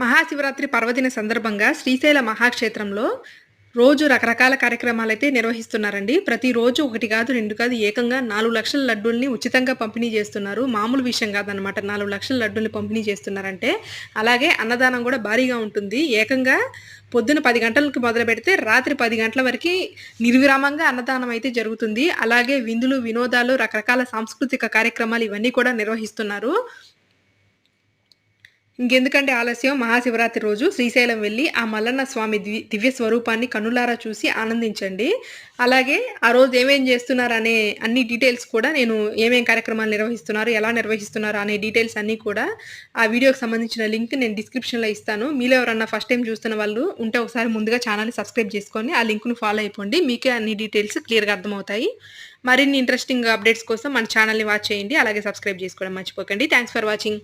మహాశివరాత్రి పర్వదిన సందర్భంగా శ్రీశైల మహాక్షేత్రంలో రోజు రకరకాల కార్యక్రమాలైతే నిర్వహిస్తున్నారండి. ప్రతిరోజు ఒకటి కాదు, 2 కాదు, ఏకంగా 4 లక్షల లడ్డూల్ని ఉచితంగా పంపిణీ చేస్తున్నారు. మామూలు విషయం కాదనమాట. 4 లక్షల లడ్డూల్ని పంపిణీ చేస్తున్నారంటే. అలాగే అన్నదానం కూడా భారీగా ఉంటుంది. ఏకంగా పొద్దున 10 గంటలకు మొదలుపెడితే రాత్రి 10 గంటల వరకు నిర్విరామంగా అన్నదానం అయితే జరుగుతుంది. అలాగే విందులు, వినోదాలు, రకరకాల సాంస్కృతిక కార్యక్రమాలు ఇవన్నీ కూడా నిర్వహిస్తున్నారు. ఇంకెందుకంటే ఆలస్యం, మహాశివరాత్రి రోజు శ్రీశైలం వెళ్ళి ఆ మల్లన్న స్వామి దివ్య స్వరూపాన్ని కన్నులారా చూసి ఆనందించండి. అలాగే ఆ రోజు ఏమేం చేస్తున్నారనే అన్ని డీటెయిల్స్ కూడా నేను ఏమేం కార్యక్రమాలు నిర్వహిస్తున్నారు, ఎలా నిర్వహిస్తున్నారు అనే డీటెయిల్స్ అన్నీ కూడా ఆ వీడియోకి సంబంధించిన లింక్ నేను డిస్క్రిప్షన్లో ఇస్తాను. మీలో ఎవరన్నా ఫస్ట్ టైం చూస్తున్న వాళ్ళు ఉంటే ఒకసారి ముందుగా ఛానల్ని సబ్స్క్రైబ్ చేసుకొని ఆ లింక్ను ఫాలో అయిపోండి. మీకే అన్ని డీటెయిల్స్ క్లియర్గా అర్థమవుతాయి. మరిన్ని ఇంట్రెస్టింగ్ అప్డేట్స్ కోసం మన ఛానల్ని వాచ్ చేయండి. అలాగే సబ్స్క్రైబ్ చేసుకోవడం మర్చిపోకండి. Thanks for watching.